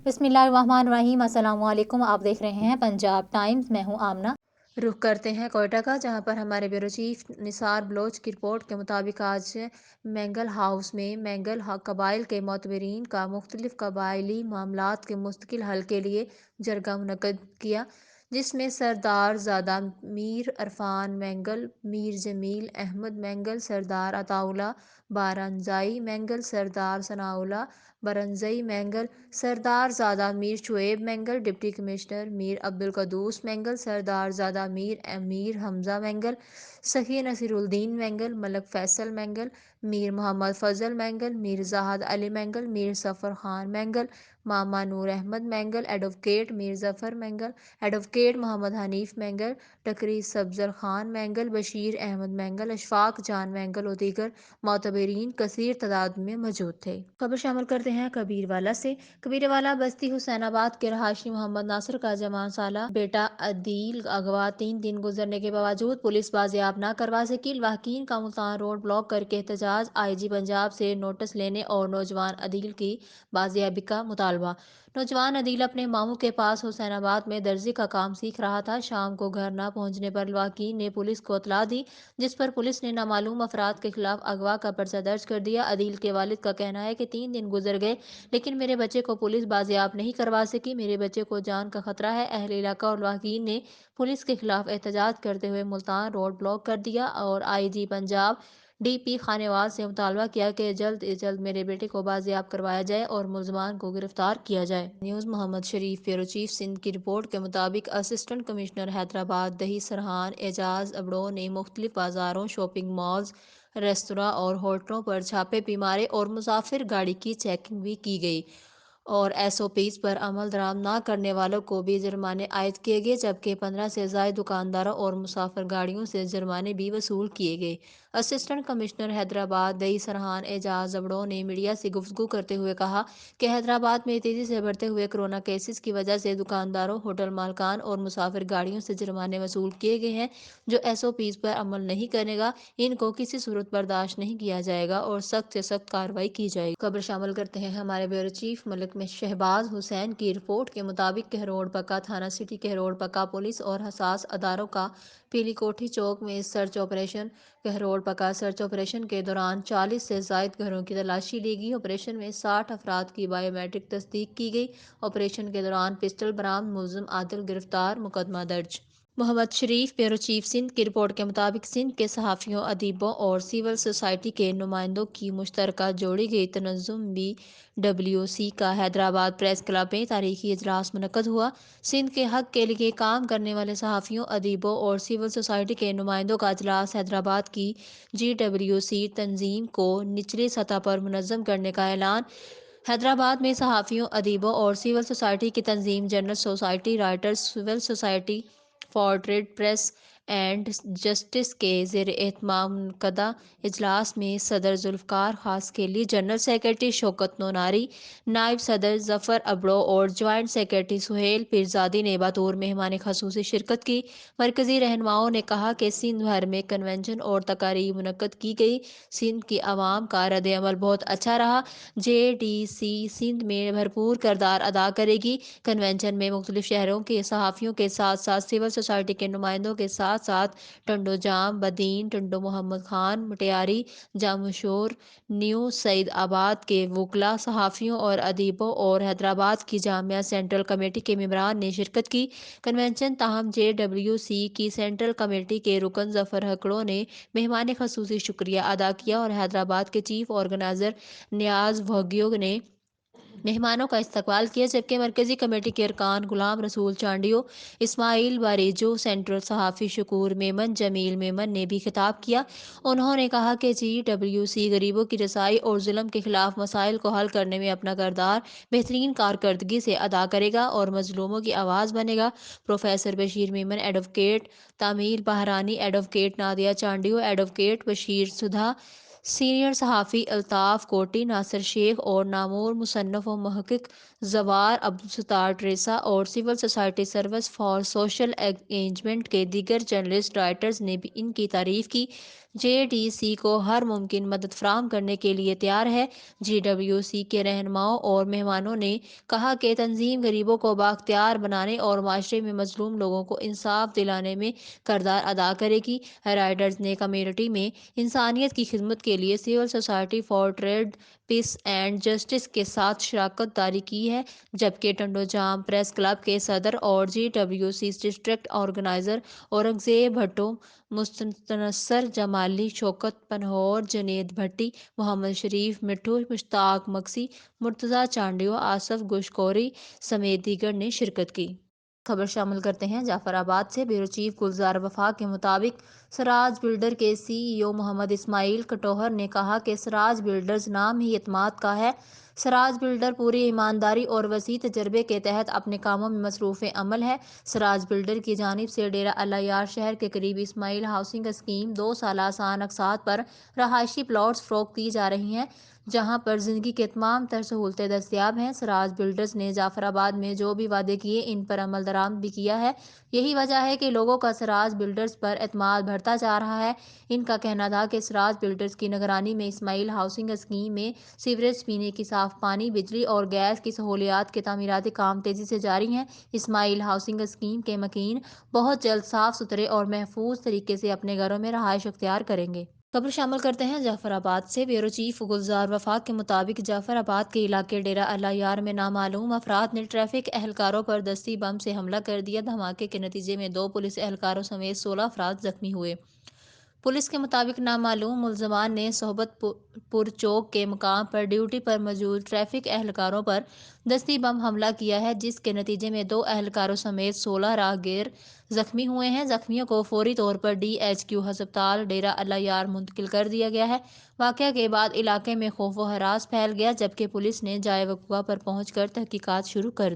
बिस्मिल्लाहिर्रहमानिर्रहीम। अस्सलाम वालेकुम। आप देख रहे हैं पंजाब टाइम्स। मैं हूं आमना। रुख करते हैं कोयटा का, जहां पर हमारे ब्यूरो चीफ निसार बलोच की रिपोर्ट के मुताबिक आज मैंगल हाउस में कबाइल के मोतबरीन का मुख्तलिफ कबायली मामलात के मुस्तकिल हल के लिए जरगा मुनक्कद किया, जिसमें Sardarzada Mir Arfan Mengal, Mir Jamil Ahmed Mengal, Sardar Ataullah Baranzai Mengal, Sardar Sanaullah Baranzai Mengal, Sardarzada Mir Shoaib Mengal, deputy commissioner Mir Abdul Quddus Mengal, Sardarzada Mir Hamza Mengal, Sakhi Nasiruddin Mengal, Malik Faisal Mengal, Mir Mohammad Fazal Mengal, Mir Zahid Ali Mengal, Mir Safar Khan Mengal, मामा Noor Ahmed Mengal, advocate Mir Zafar Mengal, advocate Mohammad Hanif Mengal, Takri Sabzar Khan Mengal, Bashir Ahmad mangle, Ashfaq जान मैंगल और दीगर मोतबरीन कसीर तादाद में मौजूद थे। खबर शामिल करते हैं कबीरवाला से। कबीरवाला बस्ती हुसैनाबाद के रहायशी मोहम्मद नासिर का जवान साला बेटा अदील अगवा 3 दिन गुजरने के बावजूद पुलिस बाजियाब न करवा सकी। वाहकीन का मुल्तान रोड ब्लॉक करके एहतजाज, IG पंजाब से नोटिस लेने और नौजवान अदील की बाजियाबी का मुतालबा। नौजवान अदील अपने मामू के पास हुसैनाबाद में दर्जी का काम सीख रहा था। शाम को घर न पहुंचने पर वाहकीन ने पुलिस को इत्तला दी, जिस पर पुलिस ने नामालूम अफराद के खिलाफ अगवा का पर्चा दर्ज कर दिया। अदील के वालिद का कहना है कि 3 दिन गुजर गए लेकिन मेरे बच्चे को पुलिस बाजियाब नहीं करवा सकी। मेरे बच्चे को जान का खतरा है। अहले इलाका और वाहकीन ने पुलिस के खिलाफ एहतजाज करते हुए मुल्तान रोड ब्लॉक कर दिया और IG पंजाब DP खानेवाल से मुतालबा किया कि जल्द से जल्द मेरे बेटे को बाजियाब करवाया जाए और मुलजमान को गिरफ्तार किया जाए। न्यूज़ मोहम्मद शरीफ, ब्यूरो चीफ सिंध की रिपोर्ट के मुताबिक असिस्टेंट कमिश्नर हैदराबाद दही सरहान एजाज अबड़ो ने मुख्तलिफ बाजारों, शॉपिंग मॉल्स, रेस्तरां और होटलों पर छापे भी मारे और मुसाफिर गाड़ी की चेकिंग भी की गई और SOPs पर अमल दरामद न करने वालों को भी जुर्माने आयद किए गए, जबकि 15 से ज़ायद दुकानदारों और मुसाफिर गाड़ियों से जुर्माने भी वसूल किए गए। असिस्टेंट कमिश्नर हैदराबाद दही सरहान एजाज अबड़ो ने मीडिया से गुफ्तगू करते हुए कहा कि हैदराबाद में तेजी से बढ़ते हुए कोरोना केसेस की वजह से दुकानदारों, होटल मालकान और मुसाफिर गाड़ियों से जुर्माने वसूल किए गए हैं। जो SOPs पर अमल नहीं करेगा इनको किसी सूरत बर्दाश्त नहीं किया जाएगा और सख्त से सख्त कार्रवाई की जाएगी। खबर शामिल करते हैं हमारे ब्यूरो चीफ मलिक में शहबाज हुसैन की रिपोर्ट के मुताबिक कहरोड़ पक्का थाना सिटी कहरोड़ पक्का पुलिस और हसास अदारों का पीली कोठी चौक में सर्च ऑपरेशन। कहरोड़ पक्का सर्च ऑपरेशन के दौरान 40 से जायद घरों की तलाशी ली गई। ऑपरेशन में 60 अफराद की बायोमेट्रिक तस्दीक की गई। ऑपरेशन के दौरान पिस्टल बरामद, मुलजिम आदिल गिरफ्तार, मुकदमा दर्ज। मोहम्मद शरीफ, ब्यूरो चीफ सिंध की रिपोर्ट के मुताबिक सिंध के सहाफ़ियों, अदीबों और सिविल सोसाइटी के नुमाइंदों की मुश्तरका जोड़ी गई तनज़्ज़ुम BWC का हैदराबाद प्रेस क्लब में तारीखी इजलास मुनक्कद हुआ। सिंध के हक के लिए काम करने वाले सहाफ़ियों, अदीबों और सिविल सोसाइटी के नुमाइंदों का इजलास हैदराबाद की GWC तंजीम को निचली सतह पर मुनज़्ज़म करने का ऐलान। हैदराबाद में सहाफ़ियों, अदीबों और सिविल सोसाइटी की तंजीम general society writers civil society for trade press and justice के ज़ेर एहतमाम मुनक़दा इजलास में सदर जुल्फ़कार खासकेली, जनरल सेक्रेटरी शौकत नोनारी, नायब सदर ज़फ़र अबड़ो और जॉइंट सेक्रेटरी सुहेल पीरज़ादी ने बतौर मेहमान ख़ुसूसी शिरकत की। मरकज़ी रहनुमाओं ने कहा कि सिंध भर में कन्वेंशन और तकारीब मुनक़्क़द की गई। सिंध की आवाम का रद्द-ए-अमल बहुत अच्छा रहा। JDC सिंध में भरपूर किरदार अदा करेगी। कन्वेंशन में मुख्तलिफ शहरों के सहाफ़ियों के साथ साथ सिविल सोसाइटी के नुमाइंदों के साथ साथ टंडो जाम, बदीन, टंडो मोहम्मद खान, मुटियारी, जामशोर, न्यू सईदाबाद के वकला, सहाफ़ियों और अदीबों और हैदराबाद की जामिया सेंट्रल कमेटी के मेंबरान ने शिरकत की। कन्वेंशन ताहम JWC की सेंट्रल कमेटी के रुकन ज़फ़र हकड़ो ने मेहमान ख़ुसूसी शुक्रिया अदा किया और हैदराबाद के चीफ ऑर्गेनाइज़र नियाज़ भोगियो ने मेहमानों का इस्तकबाल किया, जबकि मरकज़ी कमेटी के अरकान गुलाम रसूल चांडियो, इस्माइल बारेजो, सेंट्रल सहाफ़ी शकूर मेमन, जमील मेमन ने भी खिताब किया। उन्होंने कहा कि GWC गरीबों की रसाई और जुल्म के खिलाफ मसाइल को हल करने में अपना किरदार बेहतरीन कारकर्दगी से अदा करेगा और मजलूमों की आवाज़ बनेगा। प्रोफेसर बशीर मेमन, एडवोकेट तामील बहरानी, एडवोकेट नादिया चांडियो, एडवोकेट बशीर सुधा, सीनियर सहाफ़ी अल्ताफ़ कोटी, नासिर शेख और नामूर मुसन्नफ़ व मुहक़्क़िक़ زوار عبدالستار ٹریسا اور civil society service for social engagement کے دیگر جرنلسٹ رائٹرز نے بھی ان کی تعریف کی۔ جے ڈی سی کو ہر ممکن مدد فراہم کرنے کے لیے تیار ہے۔ جی ڈبلیو سی کے رہنماؤں اور مہمانوں نے کہا کہ تنظیم غریبوں کو بااختیار بنانے اور معاشرے میں مظلوم لوگوں کو انصاف دلانے میں کردار ادا کرے گی۔ رائٹرز نے کمیونٹی میں انسانیت کی خدمت کے لیے civil society for trade, peace and justice کے ساتھ شراکت داری کی ہے، جبکہ ٹنڈو جام پریس کلب کے صدر اور G W C district organiser Aurangzeb Bhutto, Mustansar Jamali, Shaukat Panhwar, Junaid Bhatti, Muhammad Sharif Mithu, Mushtaq Maksi, Murtaza Chandio, Asif Gishkori سمیت دیگر نے شرکت کی۔ خبر شامل کرتے ہیں جعفر آباد سے۔ بیورو چیف گلزار وفاق کے مطابق سراج بلڈر کے سی ای او محمد اسماعیل کٹوہر نے کہا کہ سراج بلڈرز نام ہی اعتماد کا ہے۔ سراج بلڈر پوری ایمانداری اور وسیع تجربے کے تحت اپنے کاموں میں مصروف عمل ہے۔ سراج بلڈر کی جانب سے ڈیرہ اللہ یار شہر کے قریب اسماعیل ہاؤسنگ اسکیم 2 سالہ آسان اقساط پر رہائشی پلاٹس فروخت کی جا رہی ہیں، جہاں پر زندگی کے تمام تر سہولتیں دستیاب ہیں۔ سراج بلڈرز نے جعفر آباد میں جو بھی وعدے کیے ان پر عمل درآمد بھی کیا ہے۔ یہی وجہ ہے کہ لوگوں کا سراج بلڈرز پر اعتماد بڑھتا جا رہا ہے۔ ان کا کہنا تھا کہ سراج بلڈرز کی نگرانی میں اسماعیل ہاؤسنگ اسکیم میں سیوریج، پینے کی صاف پانی، بجلی اور گیس کی سہولیات کے تعمیراتی کام تیزی سے جاری ہیں۔ اسماعیل ہاؤسنگ اسکیم کے مکین بہت جلد صاف ستھرے اور محفوظ طریقے سے اپنے گھروں میں رہائش اختیار کریں گے۔ خبر شامل کرتے ہیں جعفر آباد سے۔ بیورو چیف گلزار وفاق کے مطابق جعفر آباد کے علاقے ڈیرہ اللہ یار میں نامعلوم افراد نے ٹریفک اہلکاروں پر دستی بم سے حملہ کر دیا۔ دھماکے کے نتیجے میں 2 پولیس اہلکاروں سمیت 16 افراد زخمی ہوئے۔ پولیس کے مطابق نامعلوم ملزمان نے صحبت پور چوک کے مقام پر ڈیوٹی پر موجود ٹریفک اہلکاروں پر دستی بم حملہ کیا ہے، جس کے نتیجے میں 2 اہلکاروں سمیت 16 راہگیر زخمی ہوئے ہیں۔ زخمیوں کو فوری طور پر ڈی ایچ کیو ہسپتال ڈیرہ اللہ یار منتقل کر دیا گیا ہے۔ واقعہ کے بعد علاقے میں خوف و ہراس پھیل گیا، جبکہ پولیس نے جائے وقوع پر پہنچ کر تحقیقات شروع کر دی۔